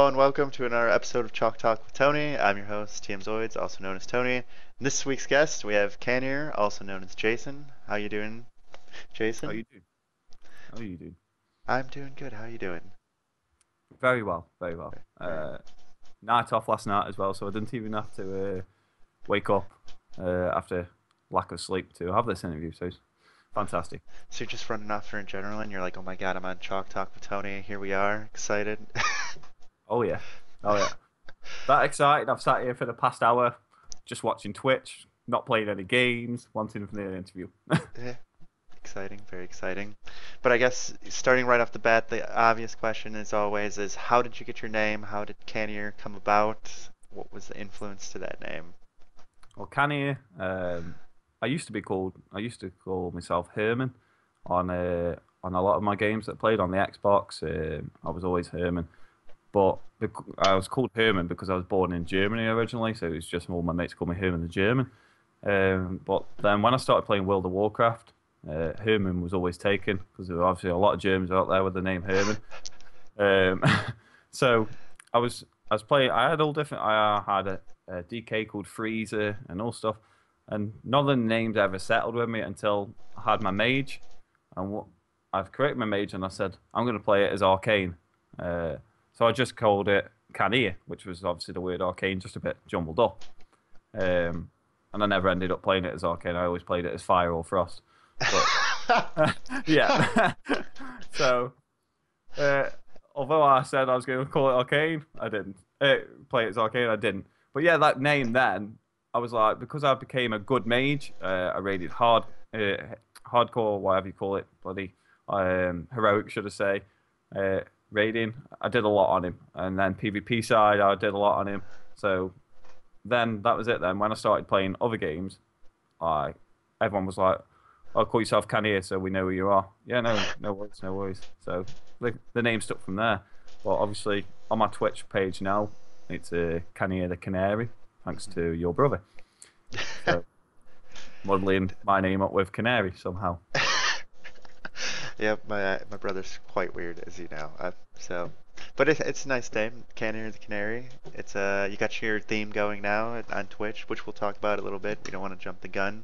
Hello and welcome to another episode of Chalk Talk with Tony. I'm your host, Tmzoids, also known as Tony. And this week's guest, we have Canear, also known as Jason. How you doing, How Jason? you doing? How you doing? I'm doing good. How you doing? Very well, very well. Very Night off last night as well, so I didn't even have to wake up after lack of sleep to have this interview. So it's fantastic. So you're just running off for in general, and you're like, oh my god, I'm on Chalk Talk with Tony. Here we are, excited. Oh yeah, oh yeah. That excited. I've sat here for the past hour, just watching Twitch, not playing any games, wanting the interview. Yeah, exciting, very exciting. But I guess starting right off the bat, the obvious question as always is how did you get your name? How did Canear come about? What was the influence to that name? Well, Canear, I used to call myself Herman on a lot of my games that I played on the Xbox. I was always Herman. But I was called Herman because I was born in Germany originally, so it was just all my mates called me Herman the German. But then when I started playing World of Warcraft, Herman was always taken because there were obviously a lot of Germans out there with the name Herman. Um, so I was playing. I had all different. I had a DK called Freezer and all stuff, and none of the names ever settled with me until I had my mage, and I've created my mage, and I said I'm going to play it as Arcane. So I just called it Canear, which was obviously the word arcane, just a bit jumbled up. And I never ended up playing it as arcane. I always played it as fire or frost. But yeah. So uh, although I said I was going to call it arcane, I didn't. Play it as arcane, I didn't. But yeah, that name then, I was like, because I became a good mage, I rated hardcore, whatever you call it, bloody heroic, should I say. Uh, Raiding, I did a lot on him, and then PvP side, I did a lot on him. So then that was it. Then when I started playing other games, I everyone was like, "I'll call yourself Canear, so we know who you are." Yeah, no, no worries, no worries. So the name stuck from there. But obviously on my Twitch page now, it's Canear the Canary, thanks to your brother. So modelling my name up with Canary somehow. Yeah, my brother's quite weird, as you know. So, but it's a nice name, Canary the Canary. It's you got your theme going now on Twitch, which we'll talk about a little bit. We don't want to jump the gun.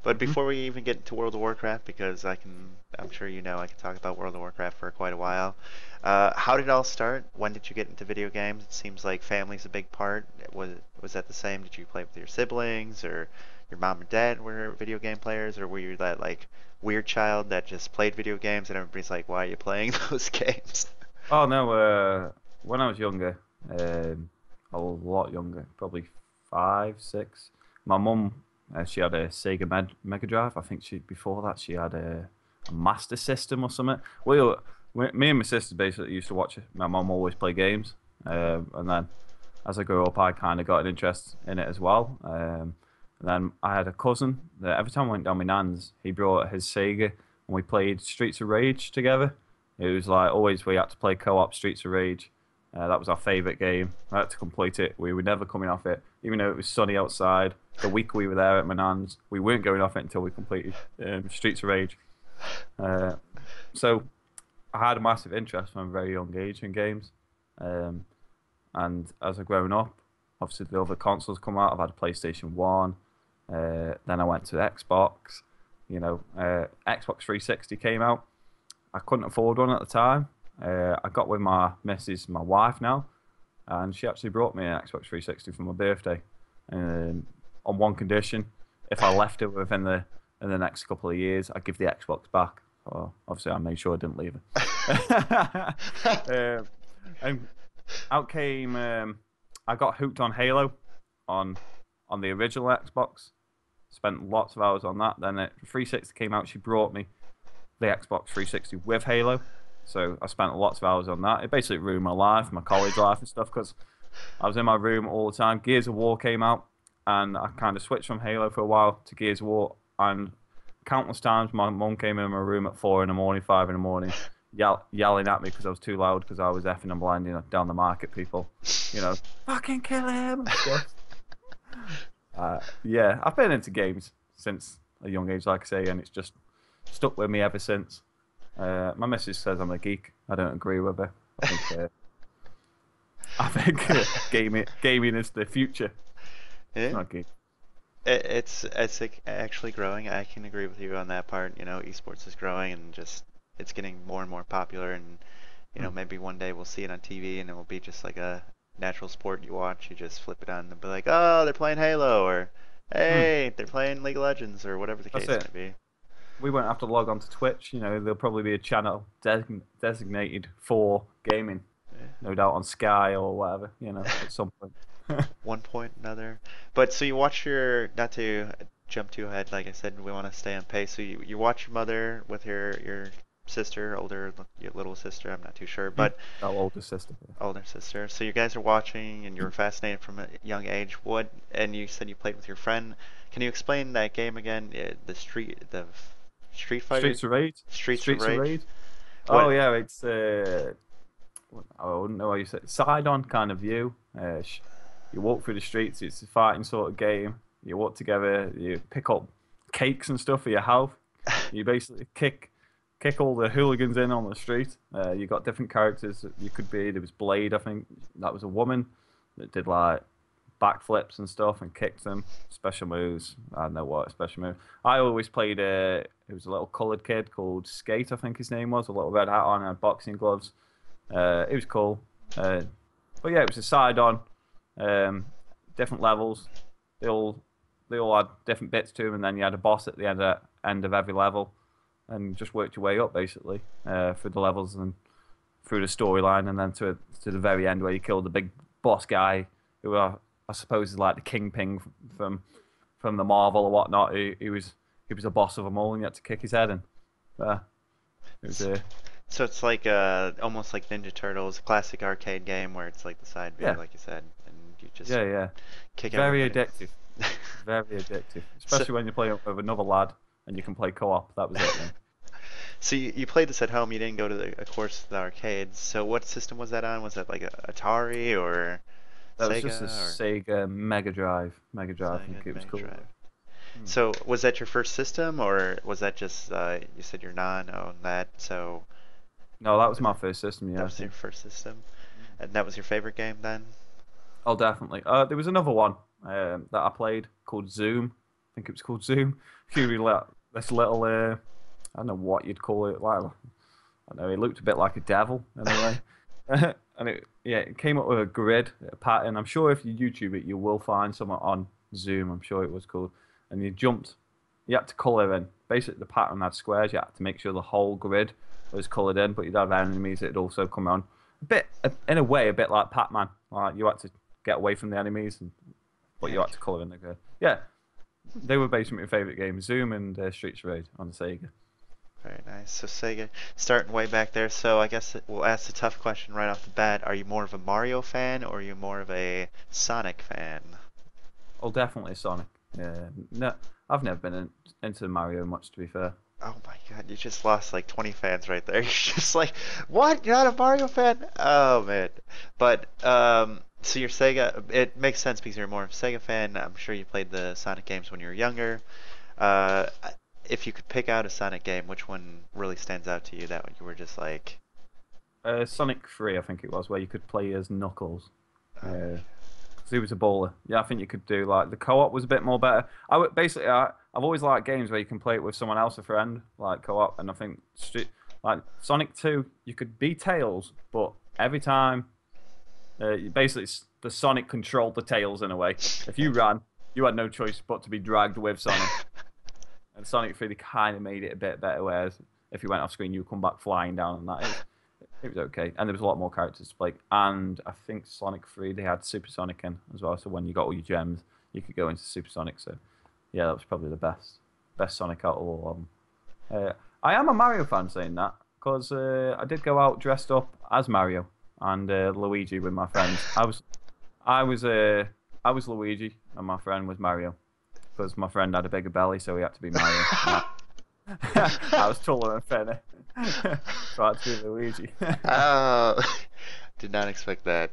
But Hmm. before we even get into World of Warcraft, because I'm sure you know, I can talk about World of Warcraft for quite a while. How did it all start? When did you get into video games? It seems like family's a big part. Was that the same? Did you play with your siblings, or your mom and dad were video game players, or were you that like weird child that just played video games and everybody's like, why are you playing those games? Oh no, when I was younger, a lot younger, probably 5, 6. My mum, she had a Sega Mega Drive. I think she before that she had a Master System or something. Me and my sister basically used to watch my mum always play games, and then as I grew up, I kind of got an interest in it as well. And then I had a cousin that every time I went down my nan's, he brought his Sega and we played Streets of Rage together. It was like always we had to play co-op Streets of Rage. That was our favourite game. I had to complete it. We were never coming off it, even though it was sunny outside. The week we were there at my nan's, we weren't going off it until we completed Streets of Rage. Uh, so I had a massive interest from a very young age in games. Um, and as I've grown up, obviously the other consoles come out. I've had a PlayStation 1. Then I went to Xbox. Xbox 360 came out. I couldn't afford one at the time. I got with my missus, my wife now, and she actually brought me an Xbox 360 for my birthday, on one condition: if I left it within the next couple of years, I'd give the Xbox back. Well, obviously, I made sure I didn't leave it. And out came I got hooked on Halo on the original Xbox. Spent lots of hours on that. Then 360 came out. She brought me the Xbox 360 with Halo. So I spent lots of hours on that. It basically ruined my life, my college life and stuff, because I was in my room all the time. Gears of War came out, and I kind of switched from Halo for a while to Gears of War. And countless times my mum came in my room at 4 in the morning, 5 in the morning, yelling at me because I was too loud because I was effing and blinding down the market people. Fucking kill him and stuff. Yeah, I've been into games since a young age, like I say, and it's just stuck with me ever since. My missus says I'm a geek. I don't agree with her. I think I think gaming is the future. It's Yeah. not game. It's like actually growing. I can agree with you on that part. You know, esports is growing and just it's getting more and more popular. And you know, Hmm. maybe one day we'll see it on TV and it will be just like a natural sport you watch. You just flip it on and be like, oh, they're playing Halo, or Hmm. hey, they're playing League of Legends, or whatever the That's case it. may be. We won't have to log on to Twitch. You know, there'll probably be a channel designated for gaming, Yeah. no doubt on Sky or whatever. You know, at some point. One point, another. But so you watch your, not to jump too ahead, like I said, we want to stay on pace. So you watch your mother with your sister, older, your little sister, I'm not too sure, Hmm. but Our older sister. older sister. So you guys are watching and you were fascinated from a young age. What, and you said you played with your friend. Can you explain that game again? The Street Fighter? Streets of Rage. Streets of Streets of Rage? Rage. Oh What? yeah, it's I wouldn't know how you say it. Side on kind of view. You walk through the streets. It's a fighting sort of game. You walk together. You pick up cakes and stuff for your health. You basically kick all the hooligans in on the street. You got different characters that you could be. There was Blade, I think that was a woman that did like backflips and stuff and kicked them. Special moves. I don't know what special move. I always played. It was a little coloured kid called Skate, I think his name was. A little red hat on and had boxing gloves. It was cool. But yeah, it was a side on. Um, different levels. They all they all had different bits to them, and then you had a boss at the end of every level, and just worked your way up basically through the levels and through the storyline, and then to the very end where you killed the big boss guy, who I suppose is like the kingpin from the Marvel or whatnot. He was a boss of them all, and you had to kick his head in. It was So it's like almost like Ninja Turtles, a classic arcade game where it's like the side view, yeah, like you said, and you just yeah. kick Very everybody. addictive. Very addictive, So, especially when you play with another lad and you can play co-op. That was it then. so you played this at home. You didn't go to of course, the arcades. So what system was that on? Was that like a Atari or That was just a Sega or Sega Mega Drive. Mega Drive, I Sega think it was Mega called. Drive? Hmm. So was that your first system, or was that just you said your non owned that? So No, that was was my it, first system. that Yeah, I was your think. first system, and that was your favorite game then? Oh, definitely. There was another one that I played called Zoom. I think it was called Zoom. This little, I don't know what you'd call it. Like, I don't know. It looked a bit like a devil in a way. And it came up with a grid, a pattern. I'm sure if you YouTube it, you will find somewhere on Zoom. I'm sure it was called. And you had to color in. Basically, the pattern had squares. You had to make sure the whole grid was colored in, but you'd have enemies that'd also come on. In a way, a bit like Pac-Man. Like you had to get away from the enemies, but Yeah, you had to color in the grid. Yeah, they were basically my favorite games: Zoom and Streets of Rage on the Sega. very nice. So Sega, starting way back there. So I guess we'll ask the tough question right off the bat. Are you more of a Mario fan or are you more of a Sonic fan? Oh, definitely Sonic. Yeah, no, I've never been into Mario much, to be fair. Oh my God, you just lost like 20 fans right there. You're just like, what? You're not a Mario fan? Oh man. But so you're Sega. It makes sense because you're more of a Sega fan. I'm sure you played the Sonic games when you were younger. Uh, if you could pick out a Sonic game, which one really stands out to you that you were just like, Sonic 3, I think it was, where you could play as Knuckles. oh my 'Cause he was a bowler. Yeah, I think you could do like the co-op was a bit more better. I've always liked games where you can play it with someone else, a friend, like co-op. And I think like Sonic 2, you could be Tails, but every time the Sonic controlled the Tails in a way. If you ran, you had no choice but to be dragged with Sonic. And Sonic 3 they kind of made it a bit better, whereas if you went off screen, you would come back flying down, and it was okay. And there was a lot more characters to play. And I think Sonic 3 they had Super Sonic in as well. So when you got all your gems, you could go into Super Sonic. So yeah, that was probably the best Sonic out of all of them. I am a Mario fan saying that because I did go out dressed up as Mario and Luigi with my friends. I was Luigi and my friend was Mario because my friend had a bigger belly, so he had to be Mario. I was taller and thinner, so I had to be Luigi. God. Oh, did not expect that.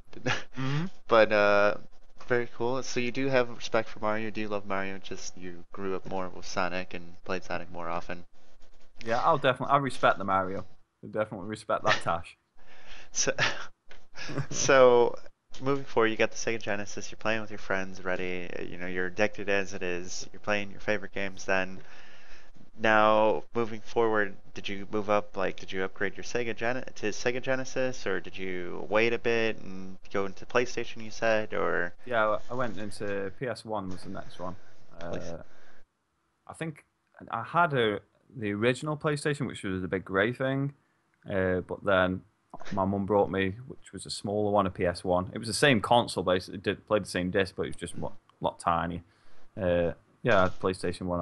Hmm. But very cool. So you do have respect for Mario. Do you love Mario? Just you grew up more with Sonic and played Sonic more often. Yeah, I respect the Mario. I definitely respect that Tash. So, so moving forward, you got the Sega Genesis. You're playing with your friends, ready. You know, you're addicted as it is. You're playing your favorite games. Then now, moving forward, did you move up? Like, did you upgrade your to Sega Genesis, or did you wait a bit and go into PlayStation? You said, or Yeah, I went into PS1 was the next one. Place? I think I had the original PlayStation, which was the big grey thing, but then my mum brought me, which was a smaller one, a PS1. It was the same console, basically. It did play the same disc, but it was just a lot tiny. Yeah, I had PlayStation One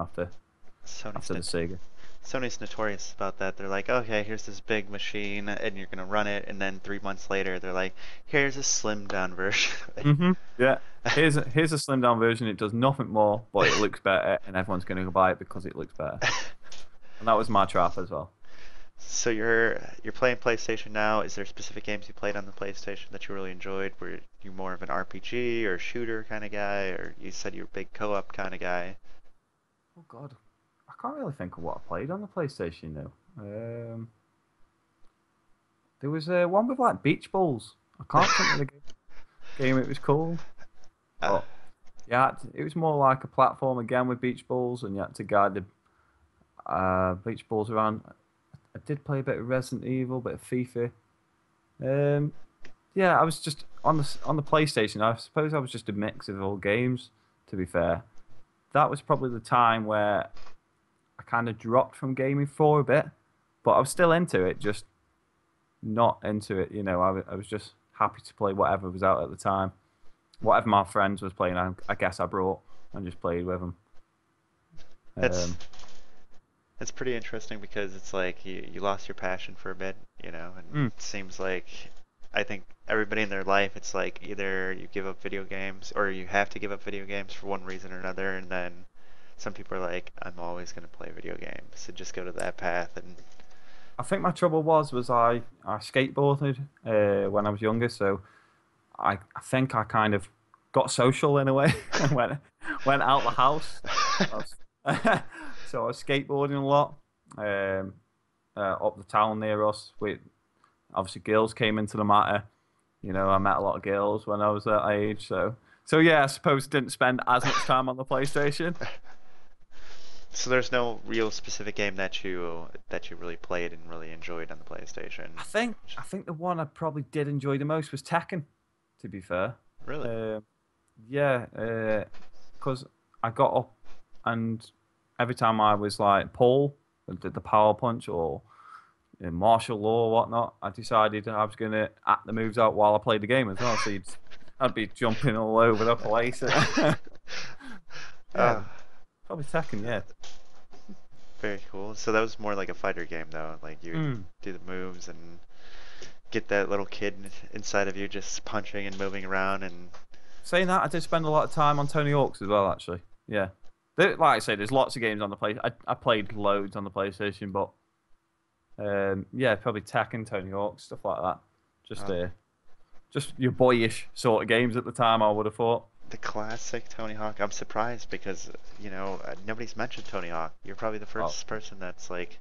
Sony's after the Sega. Sony's notorious about that. They're like, okay, here's this big machine, and you're gonna run it, and then 3 months later, they're like, here's a slimmed down version. Yeah. Here's a slim down version. It does nothing more, but it looks better, and everyone's going to buy it because it looks better. And that was my trap as well. So you're playing PlayStation now. Is there specific games you played on the PlayStation that you really enjoyed? Were you more of an RPG or shooter kind of guy, or you said you're a big co-op kind of guy? Oh God, I can't really think of what I played on the PlayStation now. There was one with like beach balls. I can't think of the game. It was called. Uh, But yeah, it was more like a platform again with beach balls, and you had to guide the beach balls around. I did play a bit of Resident Evil, a bit of FIFA. Um, yeah, I was just on the PlayStation. I suppose I was just a mix of all games. To be fair, that was probably the time where I kind of dropped from gaming for a bit, but I was still into it, just not into it. You know, I was just happy to play whatever was out at the time. Whatever my friends was playing, I guess I brought and just played with them. that's Um, It's pretty interesting because it's like you lost your passion for a bit, and mm, it seems like I think everybody in their life, it's like either you give up video games or you have to give up video games for one reason or another, and then some people are like, I'm always going to play video games, so just go to that path. And I think my trouble was I skateboarded when I was younger, so I think I kind of got social in a way and went out the house. I was, so I was skateboarding a lot up the town near us. Obviously girls came into the matter. You know, I met a lot of girls when I was that age. So yeah, I suppose didn't spend as much time on the PlayStation. so there's no real specific game that you really played and really enjoyed on the PlayStation. I think the one I probably did enjoy the most was Tekken. To be fair, Really? uh, yeah, because I got up and every time I was like Paul, did the power punch or martial law or whatnot, I decided I was going to act the moves out while I played the game as well. So I'd be jumping all over the place. Yeah, Uh, probably Tekken. Yeah. Very cool. So that was more like a fighter game though. Like you would Mm. do the moves and get that little kid inside of you just punching and moving around and Saying that, I did spend a lot of time on Tony Hawk's as well. Actually, yeah. Like I say, there's lots of games on the play. I played loads on the PlayStation, but yeah, probably Tekken, Tony Hawk, stuff like that. Just uh, just your boyish sort of games at the time. I would have thought. the classic Tony Hawk. I'm surprised because nobody's mentioned Tony Hawk. You're probably the Oh, first person that's like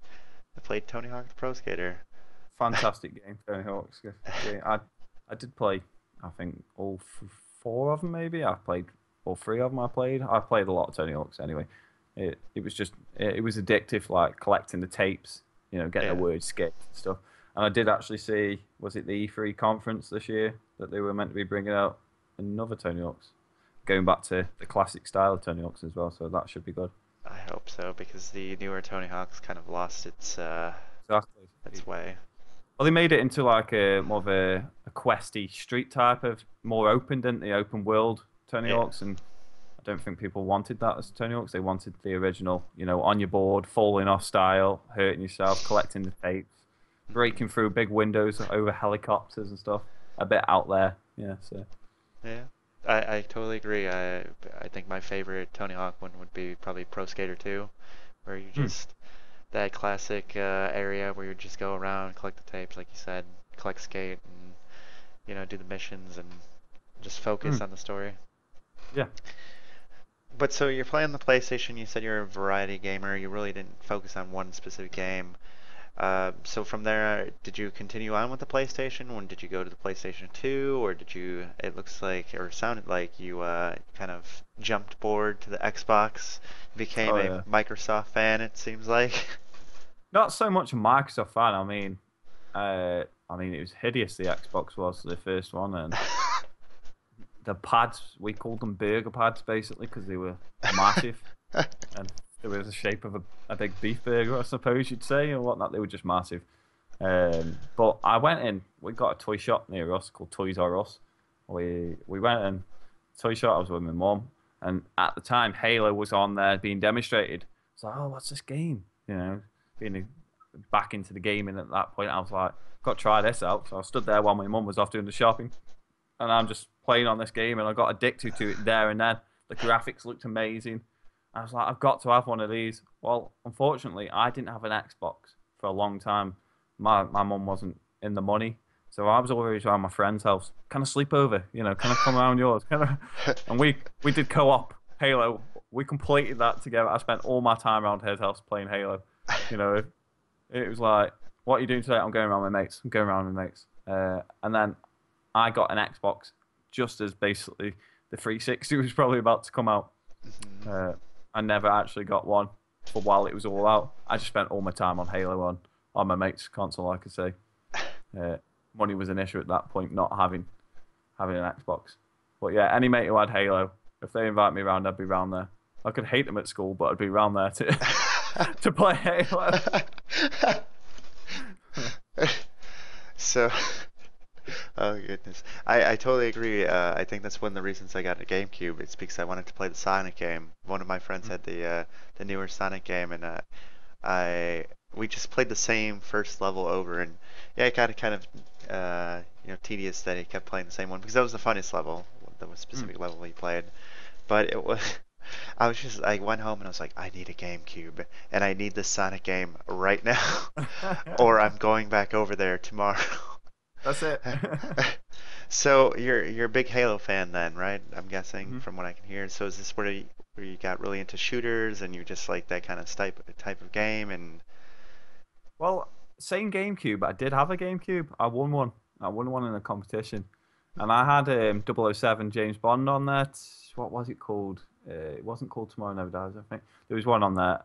that played Tony Hawk the Pro Skater. fantastic game, Tony Hawk's. Yeah, I did play. I think all four of them, maybe. I played all three of them. I played a lot of Tony Hawk's anyway. It was just it was addictive, like collecting the tapes. You know, getting the Yeah. word skipped and stuff. And I did actually see, was it the E3 conference this year that they were meant to be bringing out another Tony Hawk's, going back to the classic style of Tony Hawk's as well. So that should be good. I hope so because the newer Tony Hawk's kind of lost Exactly. its way. Well, they made it into like a more of a questy street type of more open, didn't they? Open world Tony Yeah. Hawk's, and I don't think people wanted that as Tony Hawk's. They wanted the original, you know, on your board, falling off style, hurting yourself, collecting the tapes, breaking through big windows over helicopters and stuff. A bit out there, yeah. So Yeah. I totally agree. I think my favorite Tony Hawk one would be probably Pro Skater 2, where you hmm. just that classic area where you just go around, collect the tapes, like you said, collect skate, and do the missions and just focus Hmm. on the story. Yeah. But so you're playing the PlayStation. You said you're a variety gamer. You really didn't focus on one specific game. So from there, did you continue on with the PlayStation? When did you go to the PlayStation 2, or did you? It looks like, or sounded like you kind of jumped board to the Xbox, became Oh a yeah. Microsoft fan. It seems like. Not so much a Microsoft fan. I mean, it was hideous. The Xbox was the first one, and the pads we called them burger pads basically because they were massive and they were the shape of a big beef burger, I suppose you'd say, or whatnot. They were just massive. But I went in. We got a toy shop near us called Toys R Us. We went in toy shop. I was with my mum, and at the time Halo was on there being demonstrated. It's like, oh, what's this game? You know, being back into the gaming at that point. I was like, got to try this out. So I stood there while my mum was off doing the shopping, and I'm just playing on this game, and I got addicted to it there and then. The graphics looked amazing. I was like, I've got to have one of these. Well, unfortunately, I didn't have an Xbox for a long time. My mum wasn't in the money, so I was always around my friend's house. Kind of sleep over, you know, kind of come around yours, kind of. And we did co-op Halo. We completed that together. I spent all my time around his house playing Halo. You know, it was like, what are you doing today? I'm going around with my mates. I'm going around with my mates. And then I got an Xbox just as basically the 360 was probably about to come out. Mhm. I never actually got one for while it was all out. I just spent all my time on Halo on my mate's console, like I say. Money was an issue at that point, not having an Xbox. But yeah, any mate who had Halo, if they invite me around, I'd be round there. I could hate them at school, but I'd be round there to to play Halo. So, oh goodness, I totally agree. I think that's one of the reasons I got a GameCube. It's because I wanted to play the Sonic game. One of my friends had the newer Sonic game, and I we just played the same first level over, and yeah, it got kind of tedious that he kept playing the same one because that was the funniest level, the Mm. specific level he played. But it was I went home and I was like, I need a GameCube and I need this Sonic game right now, or I'm going back over there tomorrow. That's it. So you're a big Halo fan then, right? I'm guessing Mhm. from what I can hear. So is this where you got really into shooters and you just like that kind of type of game and Well, same GameCube. I did have a GameCube. I won one. I won one in a competition, and I had 007 James Bond on that. What was it called? It wasn't called Tomorrow Never Dies. I think there was one on there.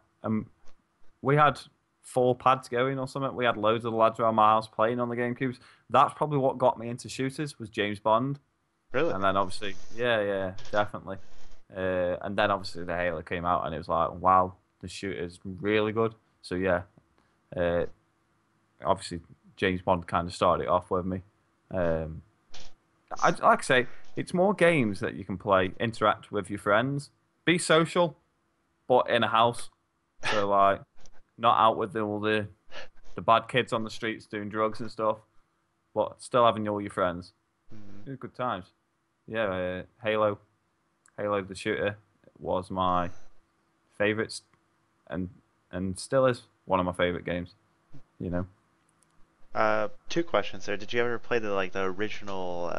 We had four pads going or something. We had loads of the lads around my house playing on the GameCubes. That's probably what got me into shooters was James Bond, really? and then obviously, yeah, definitely. And then obviously the Halo came out, and it was like, wow, the shooter's really good. So yeah, uh, obviously James Bond kind of started it off with me. Um, like I say, it's more games that you can play, interact with your friends, be social, but in a house. So like, not out with all the bad kids on the streets doing drugs and stuff, but still having all your friends. Mhm. It was good times. Yeah, Halo the shooter was my favorites, and still is one of my favorite games. You know, Two questions there. Did you ever play the original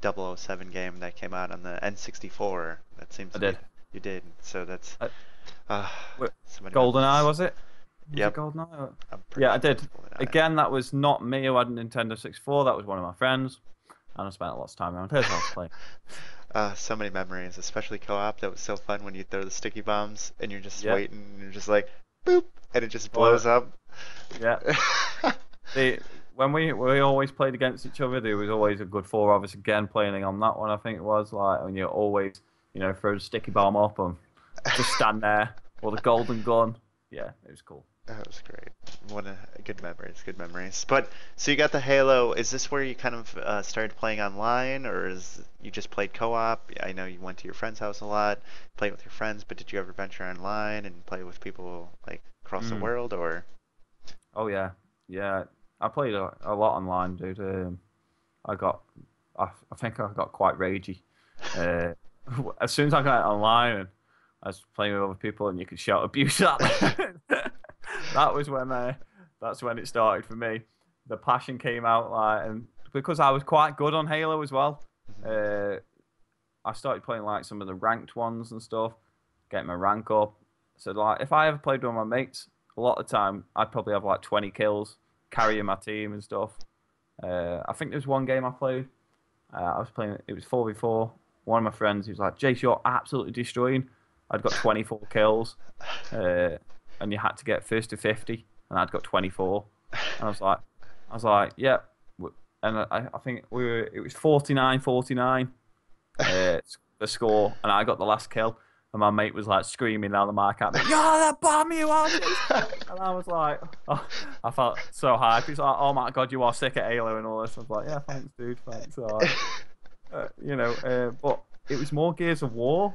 007 game that came out on the N64? That seems I to be did. you did. So that's I, uh, Wait, so many GoldenEye memories. was it? Was it Yep, GoldenEye? I'm pretty Yeah, I sure did. it's GoldenEye. Again, that was not me who had a Nintendo 64. That was one of my friends, and I spent lots of time around his house playing. So many memories, especially co-op. That was so fun when you throw the sticky bombs and you're just Yeah. waiting and you're just like boop and it just Or blows up. yeah, the when we always played against each other, there was always a good four of us again playing on that one. I think it was like when you always throw the sticky bomb up and just stand there or the golden gun. Yeah, it was cool. That was great. What a good memories, good memories. But so you got the Halo. Is this where you kind of started playing online, or is you just played co-op? I know you went to your friend's house a lot, played with your friends, but did you ever venture online and play with people like across the Mm. world, or? Oh yeah. I played a lot online, dude. I got, I think I got quite ragey. Uh, as soon as I got online and I was playing with other people, and you could shout abuse at them, that was when that's when it started for me. The passion came out, like, and because I was quite good on Halo as well, Mhm. uh, I started playing like some of the ranked ones and stuff, getting my rank up. So like, if I ever played with my mates, a lot of the time I'd probably have like 20 kills carrying my team and stuff. I think there was one game I played. I was playing. It was 4v4. One of my friends, he was like, "Jace, you're absolutely destroying." I'd got 24 kills, and you had to get first to 50, and I'd got 24. And I was like, "Yeah." And I think it was 49-49, the score, and I got the last kill. And my mate was like screaming down the mic at me, "You're the bomb, you are!" And I was like, oh, I felt so hyped. He's like, "Oh my god, you are sick at Halo and all this." I was like, "Yeah, thanks, dude, thanks." But it was more Gears of War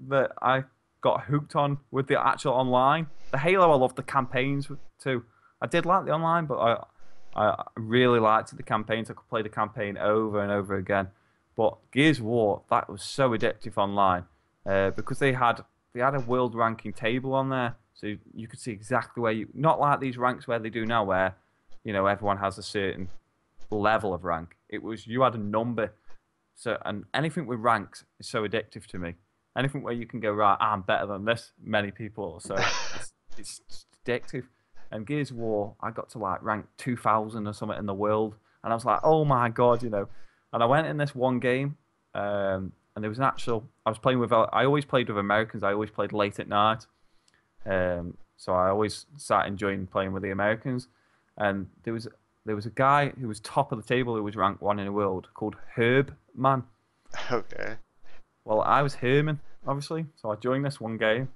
that I got hooked on with the actual online. The Halo, I loved the campaigns too. I did like the online, but I really liked the campaigns. I could play the campaign over and over again. But Gears of War, that was so addictive online because they had a world ranking table on there, so you could see exactly where you. Not like these ranks where they do now, where everyone has a certain level of rank. It was you had a number. So and anything with ranks is so addictive to me. Anything where you can go, right, I'm better than this many people, so it's addictive. And Gears of War, I got to like rank 2000 or something in the world, and I was like, oh my god, And I went in this one game, and there was an actual. I was playing with. I always played with Americans. I always played late at night, so I always sat enjoying playing with the Americans. And there was a guy who was top of the table who was ranked 1 in the world called Herb Man. Okay. Well, I was Herman, obviously, so I joined this one game.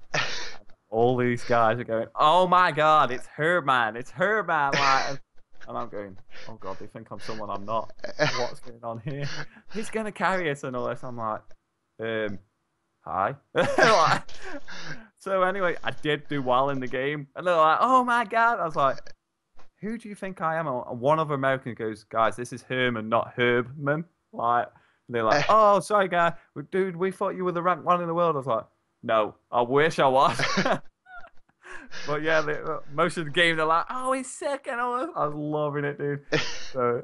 All these guys are going, "Oh my god, it's Herb Man, it's Herb Man!" Like, and I'm going, "Oh god, they think I'm someone I'm not. What's going on here? He's gonna carry us and all this." I'm like, hi. So anyway, I did do well in the game, and they're like, "Oh my god!" I was like, "Who do you think I am?" And one other American goes, "Guys, this is Herman, not Herbman." Like, and they're like, "Oh, sorry, guy, dude, we thought you were the rank 1 in the world." I was like, "No, I wish I was." But yeah, most of the game they're like, "Oh, he's sick," and all this. I was loving it, dude. So